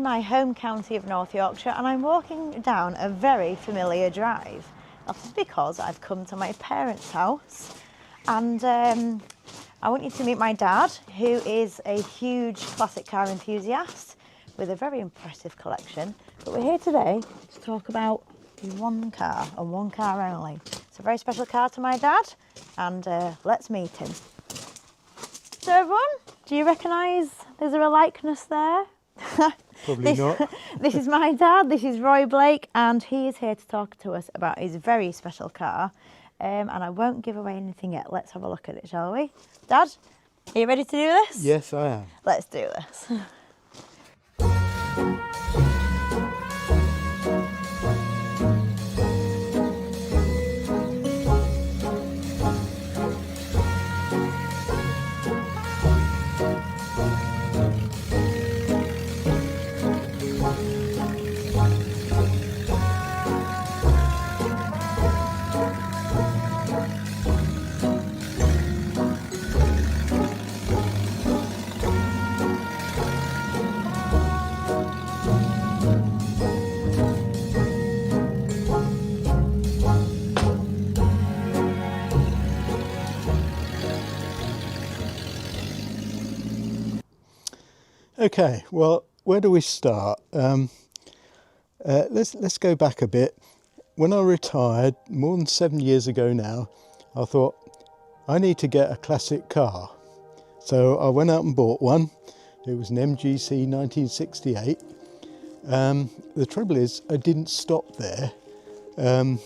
my home county of North Yorkshire and I'm walking down a very familiar drive. That is because I've come to my parents' house and I want you to meet my dad, who is a huge classic car enthusiast with a very impressive collection. But we're here today to talk about one car and one car only. It's a very special car to my dad and let's meet him. So everyone, do you recognise, is there a likeness there? Probably not. This is my dad, this is Roy Blake, and he is here to talk to us about his very special car. And I won't give away anything yet. Let's have a look at it, shall we? Dad, are you ready to do this? Yes, I am. Let's do this. Okay, well, where do we start? Let's go back a bit. When I retired, more than 7 years ago now, I thought, I need to get a classic car. So I went out and bought one. It was an MGC 1968. The trouble is, I didn't stop there. And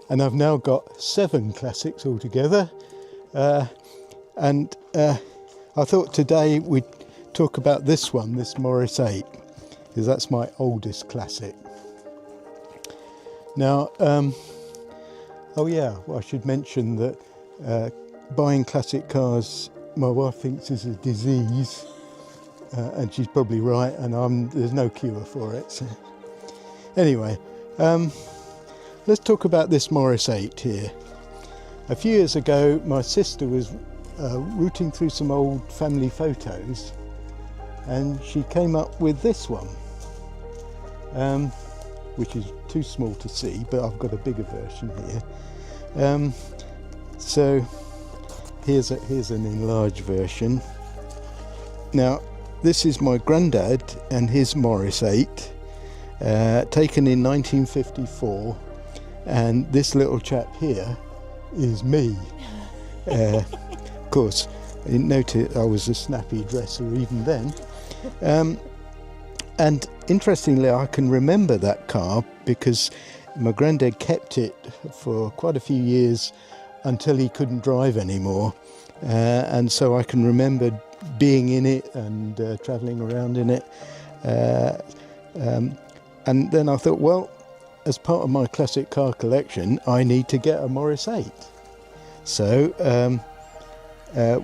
I've now got 7 classics altogether. And I thought today we'd talk about this one, this Morris 8, because that's my oldest classic. Now, oh yeah, well, I should mention that buying classic cars, my wife thinks is a disease, and she's probably right, and there's no cure for it. So. Anyway, let's talk about this Morris 8 here. A few years ago, my sister was rooting through some old family photos, and she came up with this one, which is too small to see, but I've got a bigger version here. So here's an enlarged version. Now, this is my granddad and his Morris 8, taken in 1954, and this little chap here is me. Of course, I didn't notice I was a snappy dresser even then. And interestingly, I can remember that car because my granddad kept it for quite a few years until he couldn't drive anymore. And so I can remember being in it and travelling around in it. And then I thought, well, as part of my classic car collection, I need to get a Morris 8. So I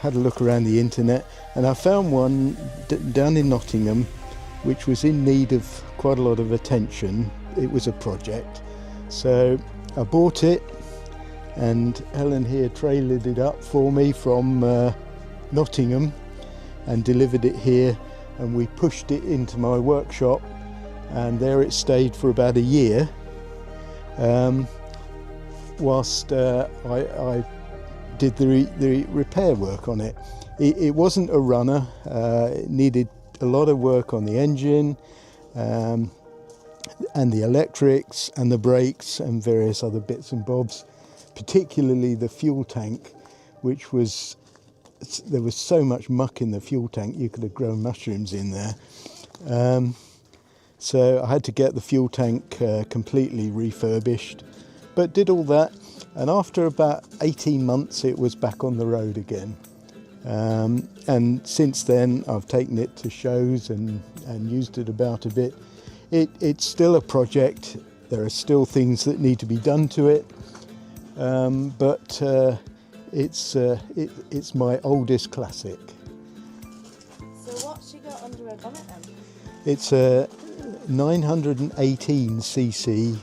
had a look around the internet and I found one down in Nottingham which was in need of quite a lot of attention. It was a project, so I bought it, and Helen here trailered it up for me from Nottingham and delivered it here, and we pushed it into my workshop, and there it stayed for about a year whilst I did the repair work on it. It wasn't a runner. It needed a lot of work on the engine and the electrics and the brakes and various other bits and bobs, particularly the fuel tank, which was, there was so much muck in the fuel tank you could have grown mushrooms in there. So I had to get the fuel tank completely refurbished, but did all that. And after about 18 months, it was back on the road again. And since then, I've taken it to shows and used it about a bit. It's still a project. There are still things that need to be done to it. But it's my oldest classic. So what's she got under her bonnet then? It's a 918cc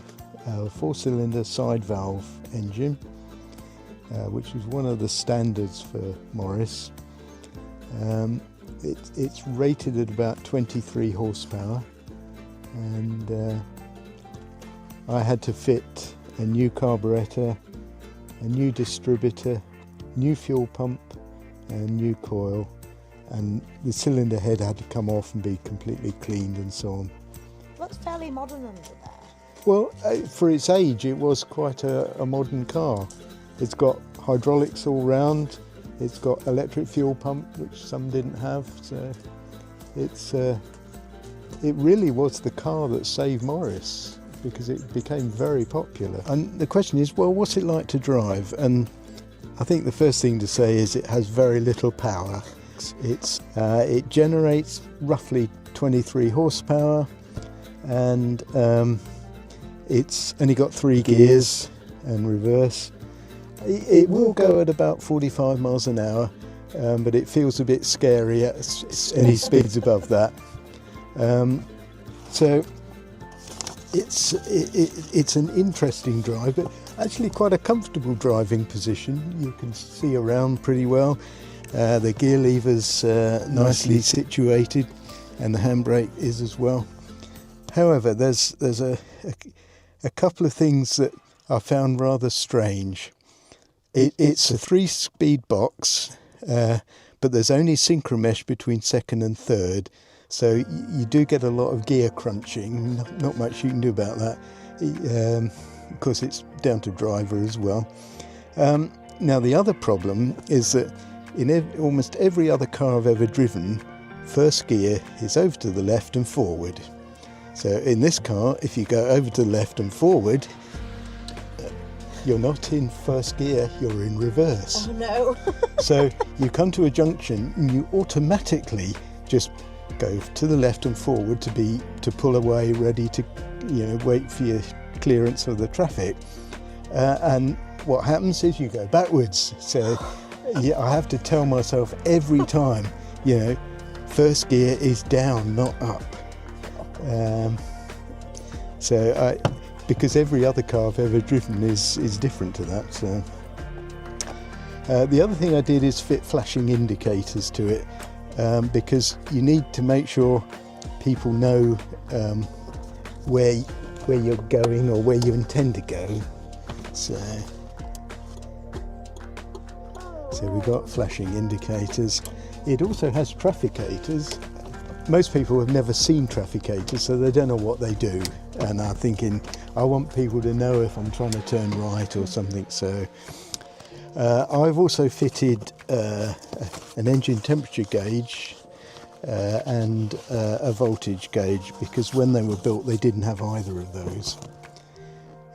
4-cylinder side valve engine, which is one of the standards for Morris. It's rated at about 23 horsepower, and I had to fit a new carburettor, a new distributor, new fuel pump and new coil, and the cylinder head had to come off and be completely cleaned and so on. Looks fairly modern under there. Well, for its age it was quite a modern car. It's got hydraulics all round, it's got electric fuel pump, which some didn't have, so it really was the car that saved Morris, because it became very popular. And the question is, well, what's it like to drive? And I think the first thing to say is it has very little power. It generates roughly 23 horsepower, and it's only got 3 gears and reverse. It will go at about 45 miles an hour, but it feels a bit scary at any speeds above that. So it's an interesting drive, but actually quite a comfortable driving position. You can see around pretty well. The gear lever's nicely situated, and the handbrake is as well. However, there's a couple of things that I found rather strange. It's a 3-speed box, but there's only synchromesh between second and third, so you do get a lot of gear crunching. Not much you can do about that. Of course, it's down to driver as well. Now, the other problem is that in almost every other car I've ever driven, first gear is over to the left and forward. So in this car, if you go over to the left and forward, you're not in first gear, you're in reverse. Oh no. So you come to a junction and you automatically just go to the left and forward to pull away, ready to wait for your clearance of the traffic. And what happens is you go backwards. So I have to tell myself every time, first gear is down, not up. Because every other car I've ever driven is different to that. So the other thing I did is fit flashing indicators to it, because you need to make sure people know where you're going or where you intend to go. So we've got flashing indicators. It also has trafficators. Most people have never seen trafficators, so they don't know what they do. And I'm thinking, I want people to know if I'm trying to turn right or something. So I've also fitted an engine temperature gauge and a voltage gauge, because when they were built they didn't have either of those.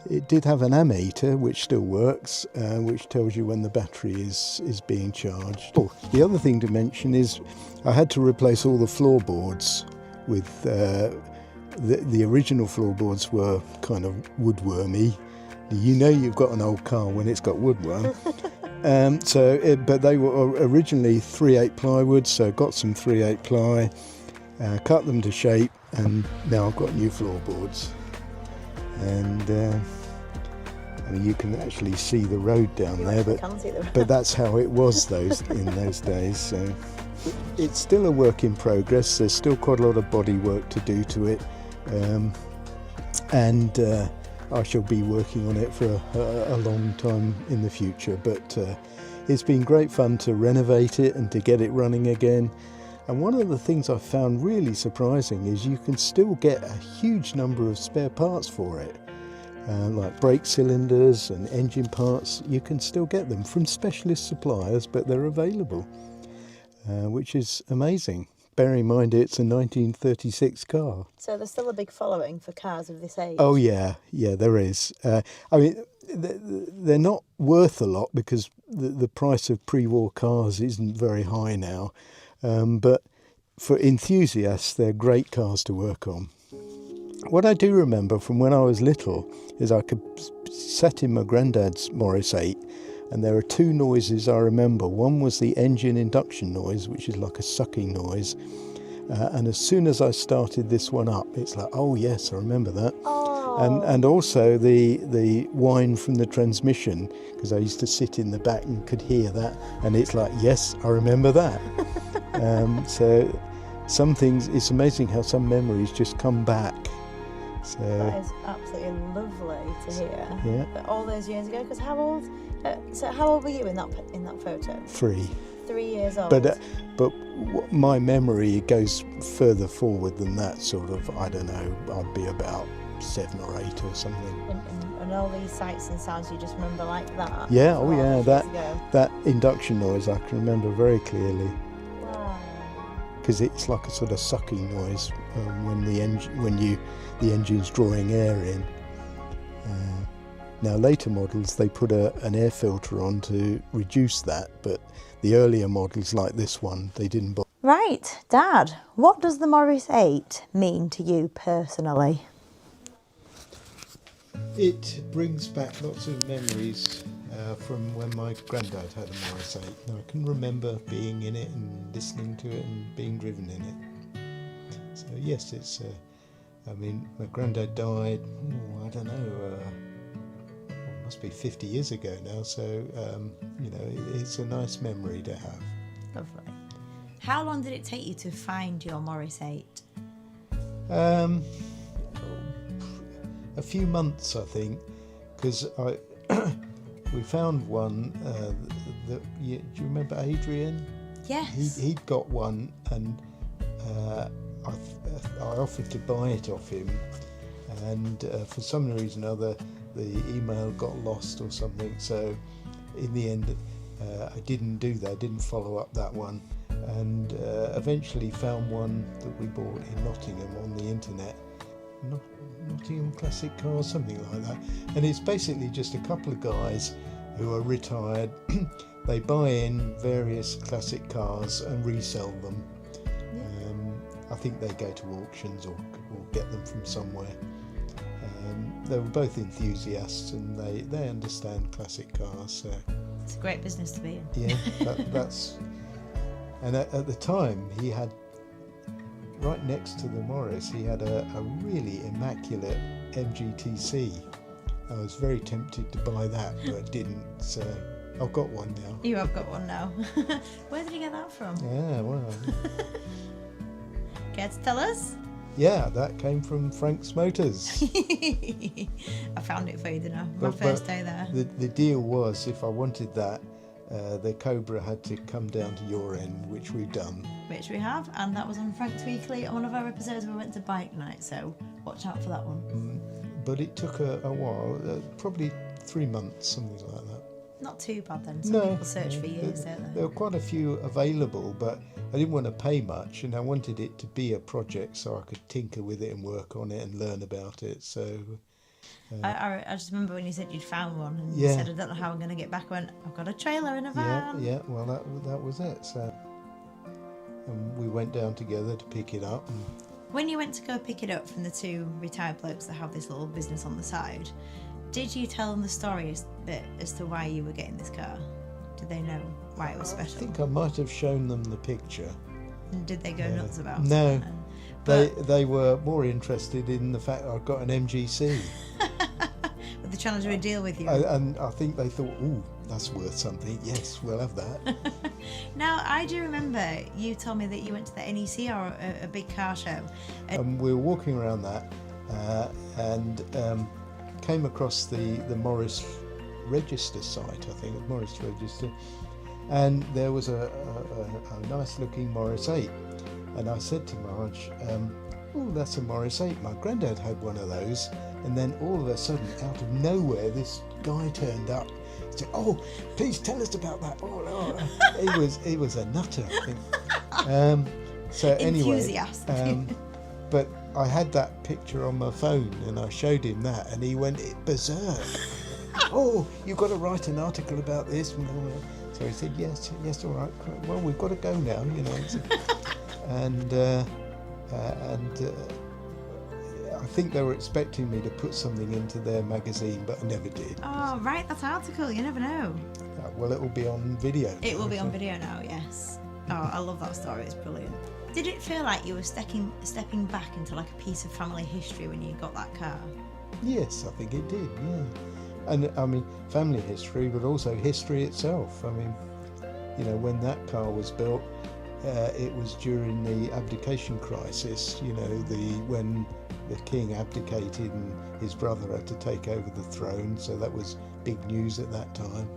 It did have an ammeter, which still works, which tells you when the battery is being charged. Oh, the other thing to mention is I had to replace all the floorboards with the original floorboards were kind of woodwormy. You've got an old car when it's got woodworm. But they were originally 3/8 plywood, so got some 3/8 ply, cut them to shape, and now I've got new floorboards. And you can actually see the road down there, but that's how it was in those days. So it's still a work in progress. There's still quite a lot of body work to do to it, and I shall be working on it for a long time in the future. But it's been great fun to renovate it and to get it running again. And one of the things I found really surprising is you can still get a huge number of spare parts for it, like brake cylinders and engine parts. You can still get them from specialist suppliers, but they're available, which is amazing. Bear in mind it's a 1936 car. So there's still a big following for cars of this age? Oh yeah, there is. I mean, they're not worth a lot because the price of pre-war cars isn't very high now. But for enthusiasts, they're great cars to work on. What I do remember from when I was little is I sat in my granddad's Morris 8, and there are 2 noises I remember. One was the engine induction noise, which is like a sucking noise, And as soon as I started this one up, it's like, oh yes, I remember that. Oh. And also the whine from the transmission, because I used to sit in the back and could hear that, and it's like, yes, I remember that. So some things, it's amazing how some memories just come back. So That is absolutely lovely to hear. Yeah. But all those years ago, because how old? So how old were you in that photo? 3. 3 years old. But my memory goes further forward than that. Sort of, I don't know. I'd be about 7 or 8 or something. And all these sights and sounds you just remember like that. Yeah. from Oh all yeah. those years ago. That induction noise I can remember very clearly. Wow. Because it's like a sort of sucking noise when the engine's drawing air in. Now later models they put an air filter on to reduce that, but the earlier models like this one they didn't bother. Right, Dad, what does the Morris 8 mean to you personally? It brings back lots of memories from when my granddad had a Morris 8. Now, I can remember being in it and listening to it and being driven in it. So yes, it's. I mean, my granddad died. I don't know. It must be 50 years ago now. So it's a nice memory to have. Lovely. How long did it take you to find your Morris 8? A few months, I think, because we found one. Do you remember Adrian? Yes. He'd got one, and I offered to buy it off him, and for some reason or other, the email got lost or something. So, in the end, I didn't do that. I didn't follow up that one, and eventually found one that we bought in Nottingham on the internet. Nottingham Classic Cars, something like that. And it's basically just a couple of guys who are retired. They buy in various classic cars and resell them. I think they go to auctions or get them from somewhere. They were both enthusiasts and they understand classic cars. So It's a great business to be in. yeah, that's. And at the time, he had, right next to the Morris, he had a really immaculate MGTC. I was very tempted to buy that, but didn't. So I've got one now. You have got one now. Where did you get that from? Yeah, well. Care to tell us? Yeah, that came from Frank's Motors. I found it for you, didn't I? My first day there. The deal was, if I wanted that, the Cobra had to come down to your end, which we've done. Which we have, and that was on Frank's Weekly on one of our episodes we went to bike night, so watch out for that one. But it took a while, probably 3 months, something like that. Not too bad then. Some people search for years, don't they? There were quite a few available, but I didn't want to pay much, and I wanted it to be a project so I could tinker with it and work on it and learn about it. So I just remember when you said you'd found one, and you said, I don't know how I'm going to get back. I went, I've got a trailer in a van. Yeah. Well, that was it. So we went down together to pick it up. When you went to go pick it up from the 2 retired blokes that have this little business on the side, did you tell them the story as to why you were getting this car? Did they know why it was special? I think I might have shown them the picture. And did they go nuts about it? No. They were more interested in the fact I got an MGC. But they're trying to do a deal with you. And I think they thought, ooh, that's worth something. Yes, we'll have that. Now, I do remember you told me that you went to the NEC or a big car show. And we were walking around that and came across the Morris Register site, I think, Morris Register. And there was a nice looking Morris 8. And I said to Marge, oh, that's a Morris 8. My granddad had one of those. And then all of a sudden, out of nowhere, this guy turned up. He said, oh, please tell us about that. He was a nutter, I think. So anyway, Enthusiast. but I had that picture on my phone and I showed him that and he went berserk. Oh, you've got to write an article about this. So he said, yes, all right. Well, we've got to go now, you know. And I think they were expecting me to put something into their magazine, but I never did. Oh, write that article. You never know. Well, it will be on video. It will be on video now, yes. Oh, I love that story. It's brilliant. Did it feel like you were stepping back into like a piece of family history when you got that car? Yes, I think it did, yeah. And I mean, family history, but also history itself. I mean, you know, when that car was built, it was during the abdication crisis, you know, when the king abdicated and his brother had to take over the throne, so that was big news at that time.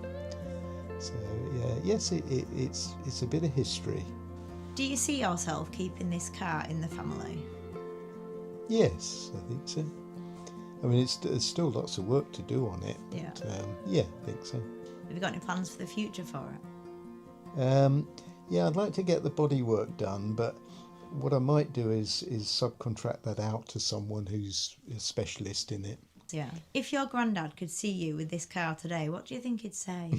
So, yeah, yes, it's a bit of history. Do you see yourself keeping this car in the family? Yes, I think so. I mean, there's still lots of work to do on it, but yeah, I think so. Have you got any plans for the future for it? Yeah, I'd like to get the bodywork done, but what I might do is subcontract that out to someone who's a specialist in it. Yeah. If your granddad could see you with this car today, what do you think he'd say?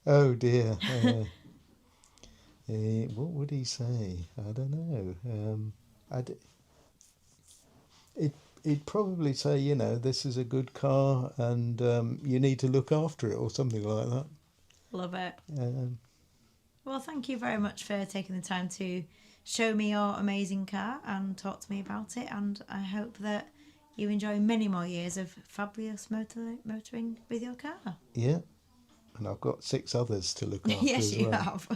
Oh dear. What would he say? I don't know. He'd probably say, you know, this is a good car and you need to look after it or something like that. Love it. Well, thank you very much for taking the time to show me your amazing car and talk to me about it. And I hope that you enjoy many more years of fabulous motoring with your car. Yeah. And I've got 6 others to look after Yes, as you well. have.